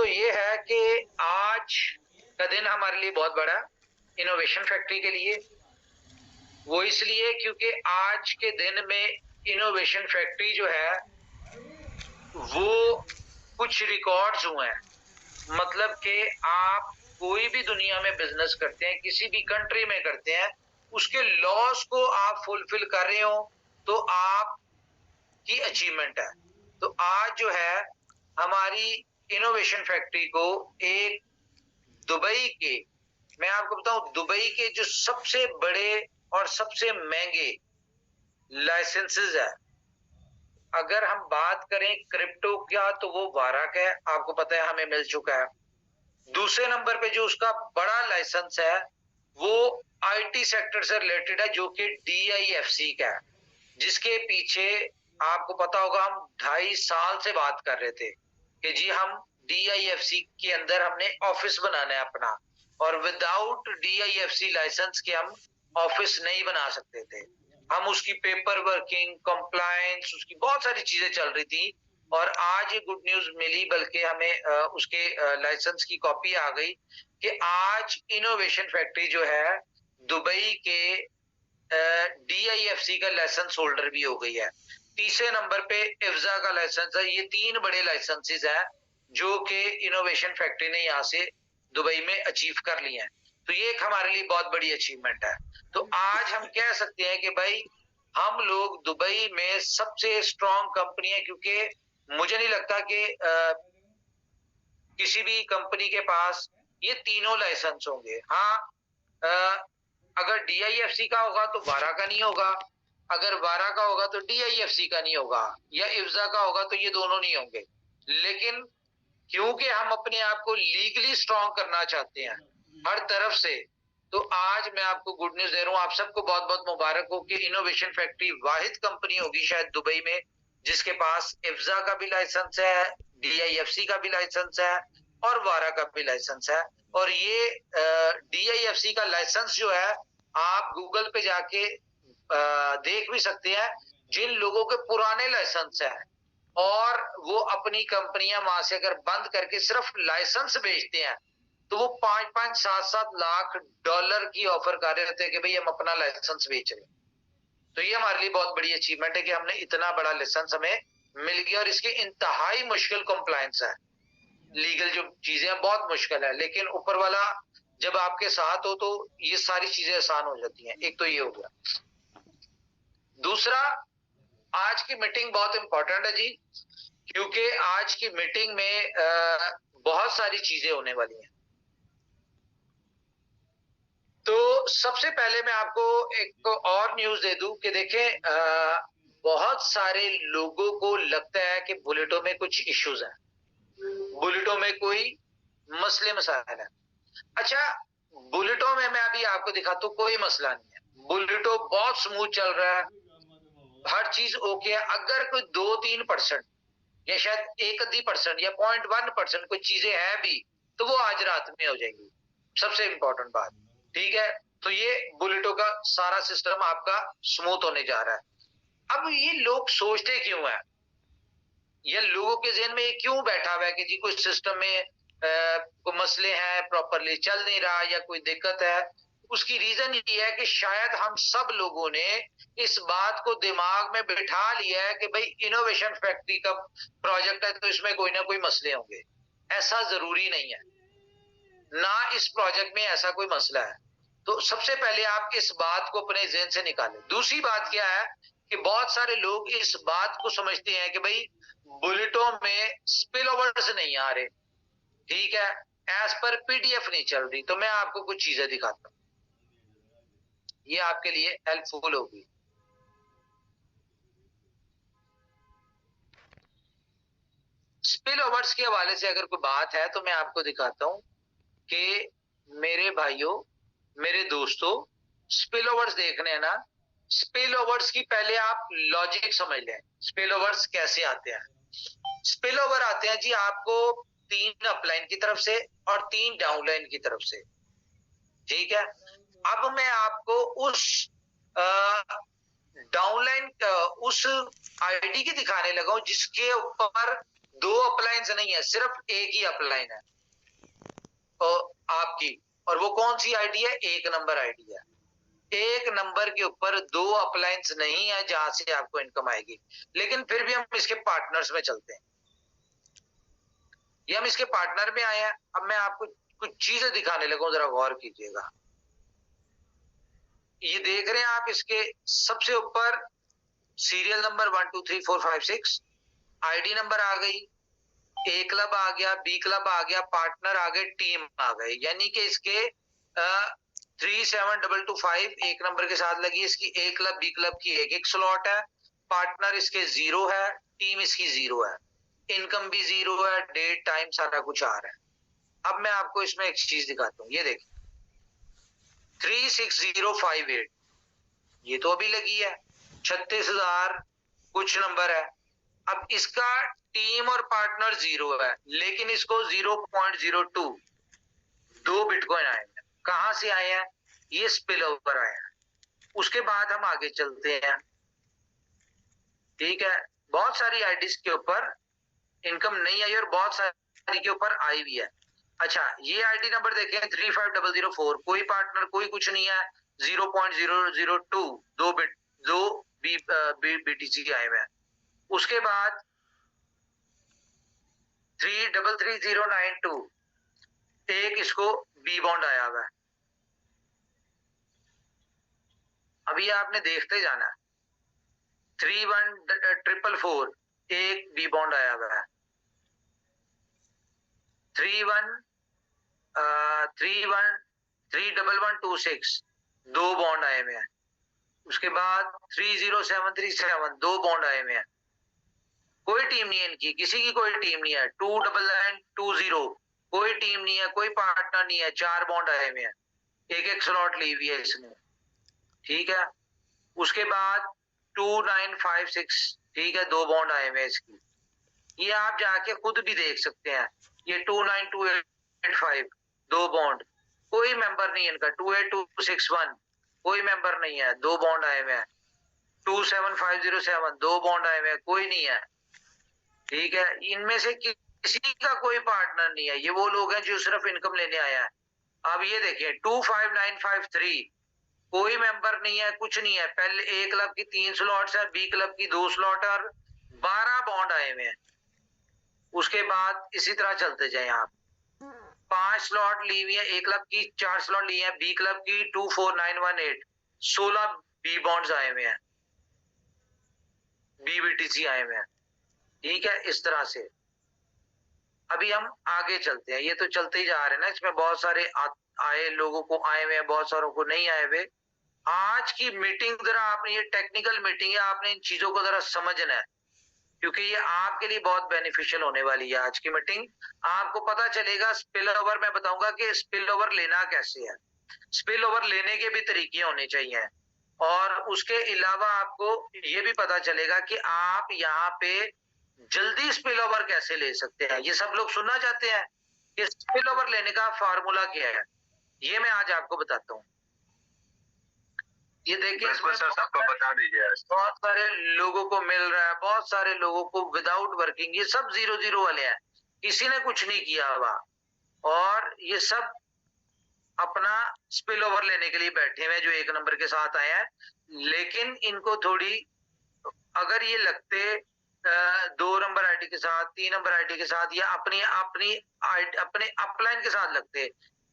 ये है कि आज का दिन हमारे लिए बहुत बड़ा है इनोवेशन फैक्ट्री के लिए। वो इसलिए क्योंकि आज के दिन में इनोवेशन फैक्ट्री जो है वो कुछ रिकॉर्ड्स हुए हैं। मतलब कि आप कोई भी दुनिया में बिजनेस करते हैं, किसी भी कंट्री में करते हैं, उसके लॉस को आप फुलफिल कर रहे हो तो आपकी अचीवमेंट है। तो आज जो है हमारी इनोवेशन फैक्ट्री को एक दुबई के, मैं आपको बताऊं, दुबई के जो सबसे बड़े और सबसे महंगे लाइसेंसेस है, अगर हम बात करें क्रिप्टो का तो वो वारक है, आपको पता है हमें मिल चुका है। दूसरे नंबर पे जो उसका बड़ा लाइसेंस है वो आईटी सेक्टर से रिलेटेड है, जो कि डीआईएफसी का है, जिसके पीछे आपको पता होगा हम 2.5 साल से बात कर रहे थे कि जी हम डीआईएफसी के अंदर हमने ऑफिस बनाना है अपना, और विदाउट डीआईएफसी लाइसेंस के हम ऑफिस नहीं बना सकते थे। हम उसकी पेपर वर्किंग, कंप्लायंस, उसकी बहुत सारी चीजें चल रही थी। और आज ये गुड न्यूज मिली, बल्कि हमें उसके लाइसेंस की कॉपी आ गई कि आज इनोवेशन फैक्ट्री जो है दुबई के डीआईएफसी का लाइसेंस होल्डर भी हो गई है। तीसरे नंबर पे इफ्जा का लाइसेंस है। ये 3 बड़े लाइसेंसेस हैं जो कि इनोवेशन फैक्ट्री ने यहाँ से दुबई में अचीव कर लिए हैं। तो ये एक हमारे लिए बहुत बड़ी अचीवमेंट है। तो आज हम कह सकते हैं कि भाई हम लोग दुबई में सबसे स्ट्रॉन्ग कंपनी है, क्योंकि मुझे नहीं लगता कि किसी भी कंपनी के पास ये तीनों लाइसेंस होंगे। हाँ, अगर डीआईएफसी का होगा तो वारा का नहीं होगा, अगर वारा का होगा तो डीआईएफसी का नहीं होगा, या इफ्जा का होगा तो ये दोनों नहीं होंगे। लेकिन क्योंकि हम अपने आप को लीगली स्ट्रॉन्ग करना चाहते हैं हर तरफ से, तो आज मैं आपको गुड न्यूज दे रहा हूं। आप सबको बहुत बहुत मुबारक हो कि इनोवेशन फैक्ट्री वाहिद कंपनी होगी शायद दुबई में जिसके पास इफ्जा का भी लाइसेंस है, डीआईएफसी का भी लाइसेंस है और वारा का भी लाइसेंस है। और ये डीआईएफसी का लाइसेंस जो है आप गूगल पे जाके देख भी सकते हैं। जिन लोगों के पुराने लाइसेंस है और वो अपनी कंपनियां वहां से अगर बंद करके सिर्फ लाइसेंस बेचते हैं, तो वो 5-5, 7-7 लाख डॉलर की ऑफर कर रहे थे कि भाई हम अपना लाइसेंस बेच रहे हैं। तो ये हमारे लिए बहुत बड़ी अचीवमेंट है कि हमने इतना बड़ा लाइसेंस हमें मिल गया। और इसकी इंतहाई मुश्किल कंप्लायंस है, लीगल जो चीजें बहुत मुश्किल है, लेकिन ऊपर वाला जब आपके साथ हो तो ये सारी चीजें आसान हो जाती हैं। एक तो ये हो गया। दूसरा, आज की मीटिंग बहुत इंपॉर्टेंट है जी, क्योंकि आज की मीटिंग में बहुत सारी चीजें होने वाली हैं। तो सबसे पहले मैं आपको एक और न्यूज दे दूं कि देखें, बहुत सारे लोगों को लगता है कि बुलेटों में कुछ इश्यूज हैं, बुलेटों में कोई मसले मसाइल है। अच्छा, बुलेटों में मैं अभी आपको दिखाता हूं, कोई मसला नहीं है। बुलेटो बहुत स्मूथ चल रहा है, हर चीज ओके है। अगर कोई 2-3% या शायद 1% या 0.1% कोई चीजें हैं भी, तो वो आज रात में हो जाएंगी। सबसे इंपॉर्टेंट बात, ठीक है। तो ये बुलेटो का सारा सिस्टम आपका स्मूथ होने जा रहा है। अब ये लोग सोचते क्यों है, या लोगों के जहन में ये क्यों बैठा हुआ है कि जी कोई सिस्टम में कोई मसले हैं, प्रॉपरली चल नहीं रहा या कोई दिक्कत है। उसकी रीजन ये है कि शायद हम सब लोगों ने इस बात को दिमाग में बिठा लिया है कि भाई इनोवेशन फैक्ट्री का प्रोजेक्ट है तो इसमें कोई ना कोई मसले होंगे। ऐसा जरूरी नहीं है, ना इस प्रोजेक्ट में ऐसा कोई मसला है। तो सबसे पहले आप इस बात को अपने जहन से निकालें। दूसरी बात क्या है कि बहुत सारे लोग इस बात को समझते हैं कि भाई बुलेटों में स्पिल ओवर्स नहीं आ रहे, ठीक है, एज पर पीडीएफ नहीं चल रही। तो मैं आपको कुछ चीजें दिखाता हूं, ये आपके लिए हेल्पफुल होगी। स्पिल ओवर्स के हवाले से अगर कोई बात है तो मैं आपको दिखाता हूं कि मेरे भाइयों, मेरे दोस्तों, स्पिल ओवर्स देखने हैं ना। स्पिल ओवर्स की पहले आप लॉजिक समझ लें, स्पिल ओवर्स कैसे आते हैं। स्पिल ओवर आते हैं जी आपको 3 अपलाइन की तरफ से और 3 डाउनलाइन की तरफ से, ठीक है। अब मैं आपको उस डाउनलाइन उस आईडी की दिखाने लगा हूं जिसके ऊपर दो अपलाइंस नहीं है, सिर्फ एक ही अपलाइन है और आपकी, और वो कौन सी आईडी है? एक नंबर आईडी है। एक नंबर के ऊपर दो अपलाइंस नहीं है जहां से आपको इनकम आएगी। लेकिन फिर भी हम इसके पार्टनर्स में चलते हैं, ये हम इसके पार्टनर में आए हैं। अब मैं आपको कुछ चीजें दिखाने लगा हूं, जरा गौर कीजिएगा। ये देख रहे हैं आप, इसके सबसे ऊपर सीरियल नंबर 1 2 3 4 5 6, आईडी नंबर आ गई, ए क्लब आ गया, बी क्लब आ गया, पार्टनर आ गए, टीम आ गए। यानी कि इसके 37225 एक नंबर के साथ लगी, इसकी ए क्लब बी क्लब की एक एक स्लॉट है, पार्टनर इसके 0 है, टीम इसकी 0 है, इनकम भी 0 है, डेट टाइम सारा कुछ आ रहा है। अब मैं आपको इसमें एक चीज दिखाता हूँ, ये देखिए 36058, ये तो अभी लगी है, 36,000 कुछ नंबर है। अब इसका टीम और पार्टनर 0 है, लेकिन इसको 0.02 दो बिटकॉइन आए हैं। कहां से आए हैं? ये स्पिल ओवर आए हैं। उसके बाद हम आगे चलते हैं, ठीक है। बहुत सारी आईडीज के ऊपर इनकम नहीं आई और बहुत सारी के ऊपर आई भी है। अच्छा, ये आईडी नंबर देखें 35004, कोई पार्टनर कोई कुछ नहीं है, 0.002 दो बीटीसी आए हुए हैं। उसके बाद 333092 एक इसको बी बॉन्ड आया हुआ है। अभी आपने देखते जाना है। 31444 एक बी बॉन्ड आया हुआ है। 31126 दो बॉन्ड आए हुए हैं। उसके बाद 30737 दो बॉन्ड आए हुए हैं। कोई टीम नहीं है इनकी, किसी की कोई टीम नहीं है। 29920 कोई टीम नहीं है, कोई पार्टनर नहीं है, चार बॉन्ड आए हुए हैं, एक एक स्लॉट ली हुई है इसने, ठीक है। उसके बाद 2956, ठीक है, दो बॉन्ड आए हुए हैं इसकी, ये आप जाके खुद भी देख सकते हैं। ये 29285 दो बॉन्ड, कोई मेंबर नहीं है इनका। 28261 कोई मेंबर नहीं है, दो बॉन्ड आए हुए हैं। 27507 दो बॉन्ड आए हुए हैं, कोई नहीं है, ठीक है। इनमें से किसी का कोई पार्टनर नहीं है, ये वो लोग हैं जो सिर्फ इनकम लेने आया है। अब ये देखिए 25953 कोई मेंबर नहीं है, कुछ नहीं है। पहले ए क्लब की 3 स्लॉट्स है, बी क्लब की 2 स्लॉट और 12 बॉन्ड आए हुए हैं। उसके बाद इसी तरह चलते जाए आप, 5 स्लॉट ली हुई है, ए क्लब की 4 स्लॉट ली है, बी क्लब की 24918 16 बी बॉन्ड्स आए हुए हैं, बीबीटीसी आए हुए हैं, ठीक है। इस तरह से अभी हम आगे चलते हैं। ये तो चलते ही जा रहे हैं ना, इसमें बहुत सारे आए लोगों को आए हुए हैं, बहुत सारों को नहीं आए हुए। आज की मीटिंग जरा आपने, ये टेक्निकल मीटिंग है, आपने इन चीजों को जरा समझना है, क्योंकि ये आपके लिए बहुत बेनिफिशियल होने वाली है। आज की मीटिंग आपको पता चलेगा, स्पिल ओवर मैं बताऊंगा कि स्पिल ओवर लेना कैसे है, स्पिल ओवर लेने के भी तरीके होने चाहिए, और उसके अलावा आपको ये भी पता चलेगा कि आप यहाँ पे जल्दी स्पिल ओवर कैसे ले सकते हैं। ये सब लोग सुनना चाहते हैं कि स्पिल ओवर लेने का फार्मूला क्या है, ये मैं आज आपको बताता हूँ। ये देखिए इसमें सबको बता दीजिए, बहुत सारे लोगों को मिल रहा है, बहुत सारे लोगों को विदाउट वर्किंग, ये सब 0 वाले हैं, किसी ने कुछ नहीं किया हुआ, और ये सब अपना स्पिल ओवर लेने के लिए बैठे हुए जो एक नंबर के साथ आए हैं। लेकिन इनको थोड़ी, अगर ये लगते 2 नंबर आईडी के साथ, 3 नंबर आईडी के साथ, या अपनी अपनी अपने अपलाइन के साथ लगते,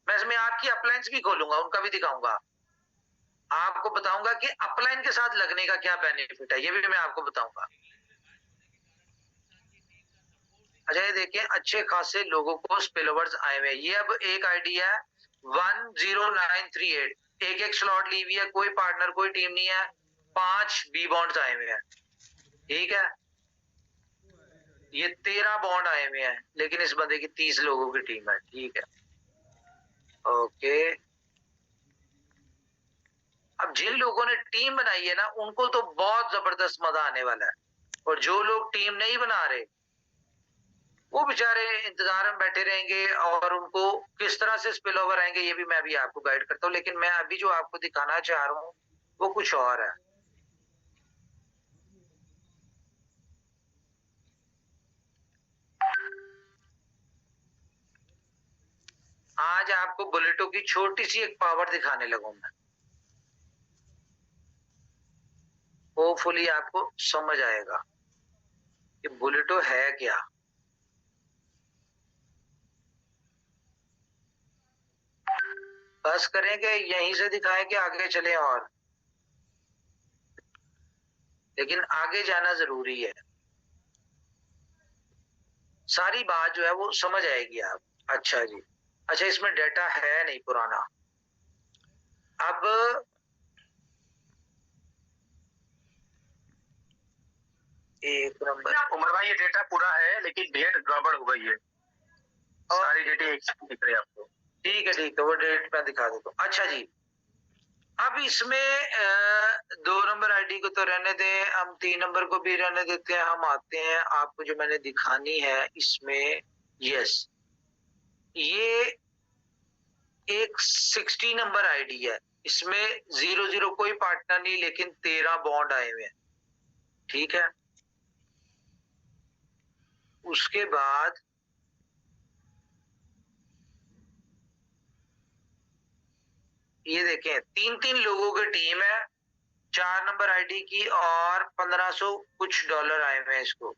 मैं इसमें आपकी अपलाइंस भी खोलूंगा, उनका भी दिखाऊंगा, आपको बताऊंगा कि अपलाइन के साथ लगने का क्या बेनिफिट है, ये भी मैं आपको बताऊंगा। अच्छा, ये देखिए अच्छे खासे लोगों को स्पिलओवर्स आए हुए हैं। ये अब एक आईडी है 10938, एक एक स्लॉट ली हुई है, कोई पार्टनर कोई टीम नहीं है, 5 बी बॉन्ड्स आए हुए हैं, ठीक है। ये 13 बॉन्ड आए हुए हैं, लेकिन इस बंदे की 30 लोगों की टीम है, ठीक है, ओके। अब जिन लोगों ने टीम बनाई है ना, उनको तो बहुत जबरदस्त मजा आने वाला है, और जो लोग टीम नहीं बना रहे वो बेचारे इंतजार में बैठे रहेंगे, और उनको किस तरह से स्पिल ओवर आएंगे ये भी मैं भी आपको गाइड करता हूँ। लेकिन मैं अभी जो आपको दिखाना चाह रहा हूँ वो कुछ और है। आज आपको बुलेटों की छोटी सी एक पावर दिखाने लगूं मैं, होपफुली आपको समझ आएगा कि बुलेटो है क्या। बस करें कि यहीं से दिखाएं कि आगे चले, और लेकिन आगे जाना जरूरी है, सारी बात जो है वो समझ आएगी आप। अच्छा जी, अच्छा इसमें डाटा है नहीं पुराना। अब एक नंबर उमर भाई, ये डेटा पूरा है लेकिन डेट गड़बड़ हो गई है, सारी डेटे एक साथ दिख रही है आपको। ठीक है, वो डेट मैं दिखा देता हूँ। अच्छा जी, अब इसमें 2 नंबर आईडी को तो रहने दें, हम 3 नंबर को भी रहने देते हैं। हम आते हैं आपको जो मैंने दिखानी है इसमें, यस, ये एक 60 नंबर आईडी है। इसमें 00 कोई पार्टनर नहीं, लेकिन 13 बॉन्ड आए हुए हैं। ठीक है, उसके बाद ये देखें, 3-3 लोगों की टीम है, 4 नंबर आईडी की, और 1500 कुछ डॉलर आए हुए हैं इसको।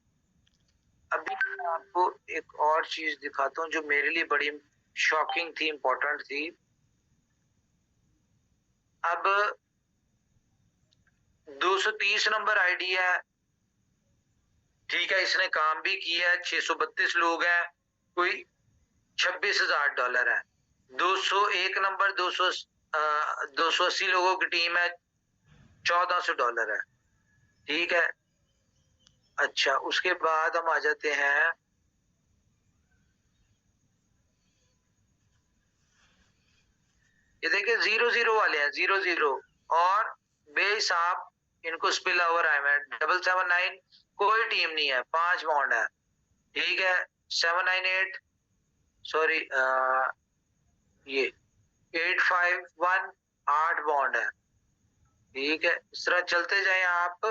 अभी मैं आपको एक और चीज दिखाता हूँ जो मेरे लिए बड़ी शॉकिंग थी, इंपॉर्टेंट थी। अब 230 नंबर आईडी है, ठीक है, इसने काम भी किया है, 632 लोग हैं, कोई 26,000 डॉलर है। 201 नंबर 280 लोगों की टीम है, 1400 डॉलर है। ठीक है, अच्छा उसके बाद हम आ जाते हैं, ये देखिए 00 वाले हैं, 00 और बेहिसाब इनको स्पिल ओवर आए हैं। 779 कोई टीम नहीं है, 5 बॉन्ड है। ठीक है, 798 सॉरी ये 851 8 बॉन्ड है। ठीक है, इस तरह चलते जाए आप।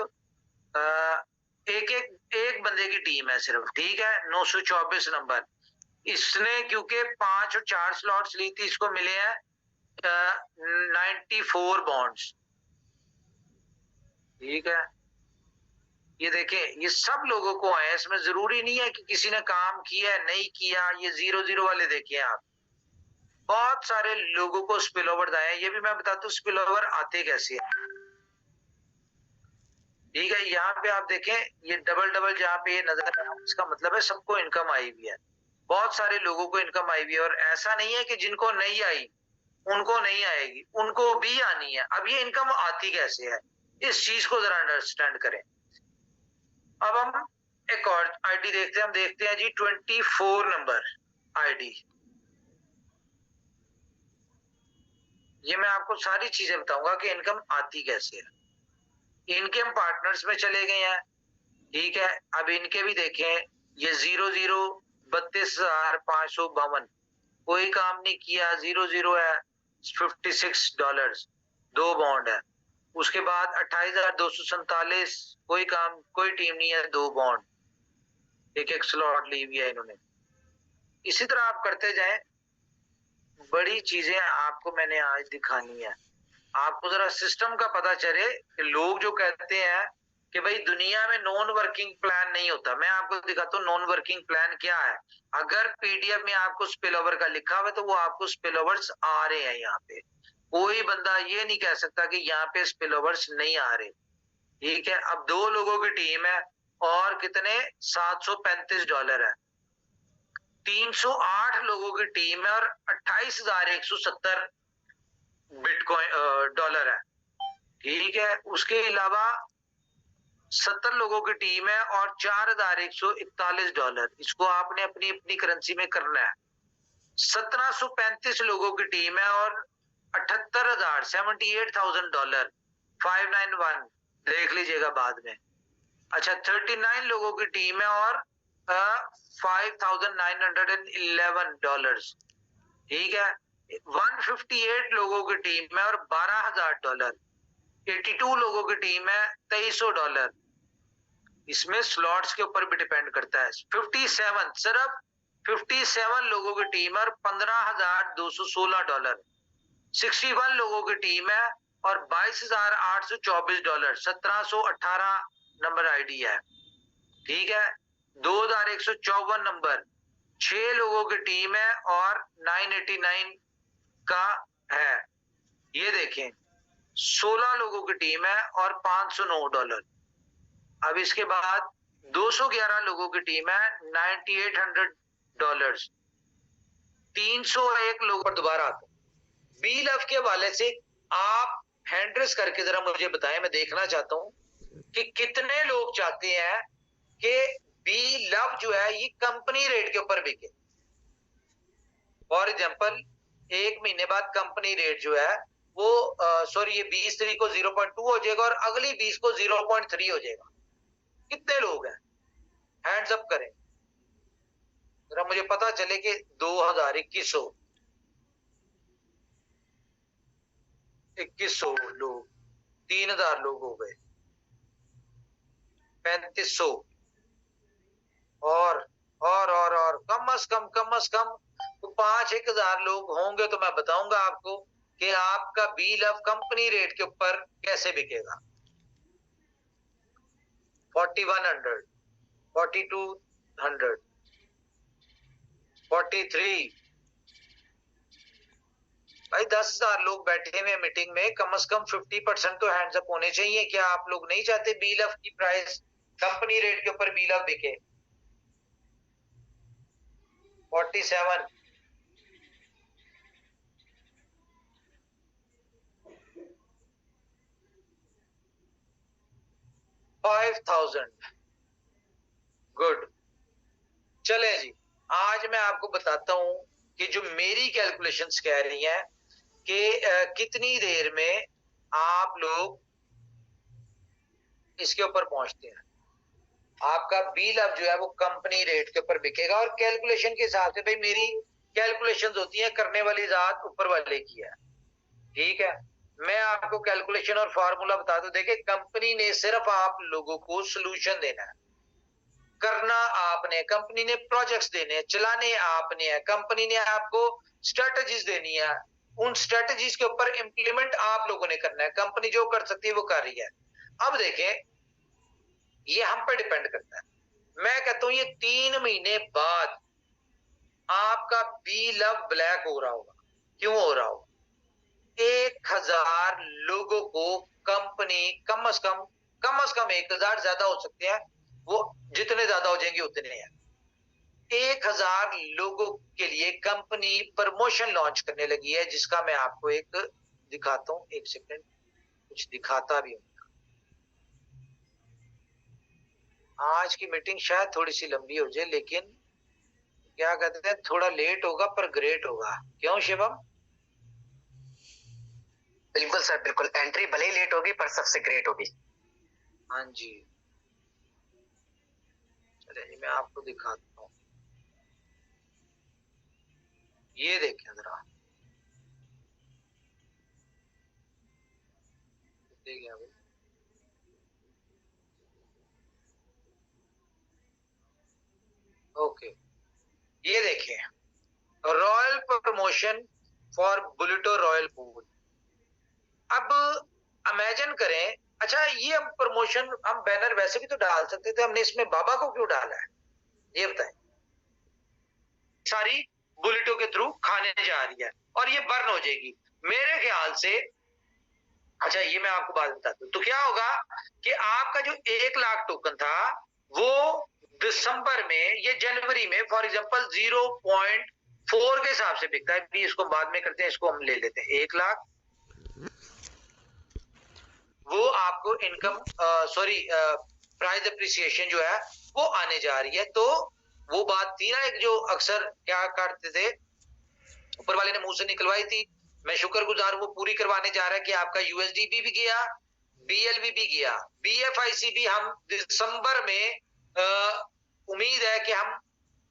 एक एक एक बंदे की टीम है सिर्फ। ठीक है, 924 नंबर, इसने क्योंकि 5 और 4 स्लॉट्स ली थी, इसको मिले हैं 94 बॉन्ड्स। ठीक है, ये देखें, ये सब लोगों को आए, इसमें जरूरी नहीं है कि किसी ने काम किया है नहीं किया। ये 00 वाले देखिए आप, बहुत सारे लोगों को स्पिल ओवर आए। ये भी मैं बताता हूँ स्पिल ओवर आते कैसे हैं। ठीक है, यहाँ पे आप देखें, ये डबल डबल जहाँ पे ये नजर आ रहा है, इसका मतलब है सबको इनकम आई हुई है, बहुत सारे लोगों को इनकम आई हुई है। और ऐसा नहीं है कि जिनको नहीं आई उनको नहीं आएगी, उनको भी आनी है। अब ये इनकम आती कैसे है, इस चीज को जरा अंडरस्टैंड करें। अब हम एक और आईडी देखते हैं, हम देखते हैं जी 24 नंबर आईडी। ये मैं आपको सारी चीजें बताऊंगा कि इनकम आती कैसे है। इनके हम पार्टनर्स में चले गए हैं। ठीक है, अब इनके भी देखें, ये 00 32,552, कोई काम नहीं किया, 00 है, 56 डॉलर, 2 बॉन्ड है। उसके बाद 28,247, कोई काम कोई टीम नहीं है, 2 बॉन्ड, एक एक स्लॉट ली हुई है इन्होंने। इसी तरह आप करते जाएं, बड़ी चीजें आपको मैंने आज दिखानी है। आपको जरा सिस्टम का पता चले कि लोग जो कहते हैं कि भाई दुनिया में नॉन वर्किंग प्लान नहीं होता, मैं आपको दिखाता हूँ नॉन वर्किंग प्लान क्या है। अगर पीडीएफ में आपको स्पिल ओवर का लिखा हुआ है तो वो आपको स्पिल ओवर्स आ रहे हैं। यहाँ पे कोई बंदा ये नहीं कह सकता कि यहाँ पे स्पिल ओवर्स नहीं आ रहे। ठीक है, अब 2 लोगों की टीम है और कितने 735 डॉलर है। 308 लोगों की टीम है और 28,170 बिटकॉइन डॉलर है। ठीक है, उसके अलावा 70 लोगों की टीम है और 4,141 डॉलर, इसको आपने अपनी अपनी करेंसी में करना है। 1735 लोगों की टीम है और 78,000 डॉलर 591, देख लीजिएगा बाद में। अच्छा, 39 लोगों की टीम है और 5,911 डॉलर। ठीक है, 158 लोगों की टीम है और 12,000 डॉलर। 82 लोगों की टीम है, 2300 डॉलर। इसमें स्लॉट्स के ऊपर भी डिपेंड करता है। 57 सिर्फ 57 लोगों की टीम है और $15,216, 61 लोगों की टीम है और $22,824, 1718 नंबर आईडी है, ठीक है। 2154 नंबर, 6 लोगों की टीम है और 989 का है। ये देखें 16 लोगों की टीम है और $509। अब इसके बाद 211 लोगों की टीम है, $9,800, 301 लोगों पर दोबारा आता है। बी लव के हवाले से आप हैंड्रेस करके जरा मुझे बताएं, मैं देखना चाहता हूं कि कितने लोग चाहते हैं कि बी लव जो है ये कंपनी रेट के ऊपर बिके। फॉर एग्जाम्पल 1 महीने बाद कंपनी रेट जो है वो सॉरी ये 20 को 0.2 हो जाएगा और अगली 20 को 0.3 हो जाएगा। कितने लोग हैं? हैंड्स अप करें जरा, मुझे पता चले कि 2021 लोग, 3000 लोग हो गए, 3500 और कम से कम तो 5-1000 लोग होंगे तो मैं बताऊंगा आपको कि आपका बी लव कंपनी रेट के ऊपर कैसे बिकेगा। 4100, 4200, 43। भाई 10,000 लोग बैठे हुए मीटिंग में, कम से कम 50% तो हैंड्स अप होने चाहिए। क्या आप लोग नहीं चाहते बी लव की प्राइस कंपनी रेट के ऊपर बी लव बिके? 47, 5000। गुड, चले जी। आज मैं आपको बताता हूं कि जो मेरी कैलकुलेशंस कह रही हैं कि कितनी देर में आप लोग इसके ऊपर पहुंचते हैं। आपका बी लव जो है वो कंपनी रेट के ऊपर बिकेगा और कैलकुलेशन के हिसाब से, भाई मेरी कैलकुलेशंस होती है करने वाली जात ऊपर वाले की है, ठीक है। मैं आपको कैलकुलेशन और फॉर्मूला बता दूं। देखिए कंपनी ने सिर्फ आप लोगों को सोल्यूशन देना है, करना आपने, कंपनी ने प्रोजेक्ट्स देने हैं, चलाने आपने है, कंपनी ने आपको स्ट्रेटजीज देनी है, उन स्ट्रेटजीज के ऊपर इंप्लीमेंट आप लोगों ने करना है। कंपनी जो कर सकती है वो कर रही है। अब देखें ये हम पे डिपेंड करता है। मैं कहता हूं ये 3 महीने बाद आपका बी लव ब्लैक हो रहा होगा। क्यों हो रहा होगा? 1000 लोगों को कंपनी कम से कम 1000 ज्यादा हो सकते हैं, वो जितने ज्यादा हो जाएंगे उतने हैं। 1000 लोगों के लिए कंपनी प्रमोशन लॉन्च करने लगी है, जिसका मैं आपको एक दिखाता हूं। एक सेकंड, कुछ दिखाता भी हूं। आज की मीटिंग शायद थोड़ी सी लंबी हो जाए, लेकिन क्या कहते हैं थोड़ा लेट होगा पर ग्रेट होगा। क्यों शिवम? बिल्कुल सर, बिल्कुल। एंट्री भले ही लेट होगी पर सबसे ग्रेट होगी। हाँ जी, चलिए जी मैं आपको दिखाता हूँ। ये देखें जरा, देखिए भाई, ओके ये देखें रॉयल प्रमोशन फॉर बुलेटो रॉयल पूल। अब इमेजिन करें, अच्छा ये हम प्रमोशन, हम बैनर वैसे भी तो डाल सकते थे, हमने इसमें बाबा को क्यों डाला है ये बताएं। सारी बुलेटो के थ्रू खाने जा रही है और ये बर्न हो जाएगी मेरे ख्याल से। अच्छा ये मैं आपको बात बताता हूँ। तो क्या होगा कि आपका जो 1 लाख टोकन था वो दिसंबर में, ये जनवरी में फॉर एग्जांपल 0.4 के हिसाब से बिकता है। भी इसको बाद में करते हैं, इसको हम ले लेते हैं 1 लाख। वो आपको इनकम सॉरी प्राइस अप्रिसिएशन जो है वो आने जा रही है। तो वो बात थी ना एक, जो अक्सर क्या करते थे, ऊपर वाले ने मुंह से निकलवाई थी, मैं शुक्रगुजार हूं, वो पूरी करवाने जा रहा है कि आपका यूएसडीबी भी गया, बीएलबी भी गया, बीएफआईसी भी हम दिसंबर में उम्मीद है कि हम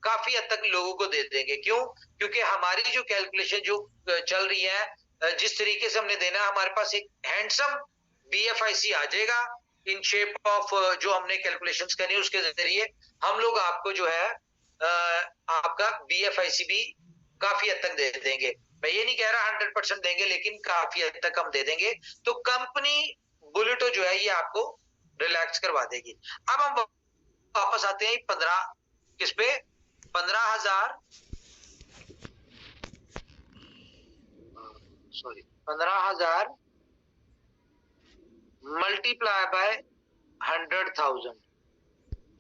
काफी हद तक लोगों को दे देंगे। क्यों? क्योंकि हमारी जो कैलकुलेशन जो चल रही है, जिस तरीके से हमने देना है, हमारे पास एक हैंडसम बीएफआईसी आ जाएगा इन शेप ऑफ जो हमने कैलकुलेशंस करनी है, उसके जरिए हम लोग आपको जो है आपका BFIC भी काफी हद तक दे देंगे। मैं ये नहीं कह रहा 100% देंगे, लेकिन काफी हद तक हम दे देंगे। तो कंपनी बुलेटो जो है ये आपको रिलैक्स करवा देगी। अब हम वापस आते हैं 15 किस पे, 15,000 सॉरी 15,000 मल्टीप्लाई बाय 100,000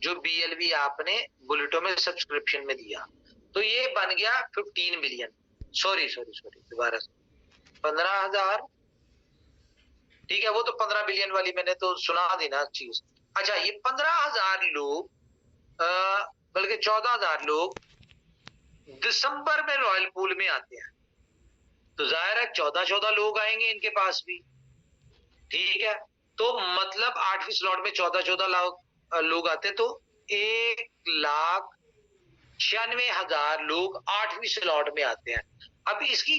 जो BLV आपने बुलेटो में सब्सक्रिप्शन में दिया, तो ये बन गया 15 मिलियन। सॉरी दोबारा से 15,000, ठीक है, वो तो 15 बिलियन वाली मैंने तो सुना दी ना चीज। अच्छा, ये 15,000 लोग बल्कि 14,000 लोग दिसंबर में रॉयल पूल में आते हैं, तो जाहिर है 14 लोग आएंगे इनके पास भी, ठीक है। तो मतलब 8वीं स्लॉट में 14 लोग आते, तो 1,96,000 लोग 8वीं स्लॉट में आते हैं। अब इसकी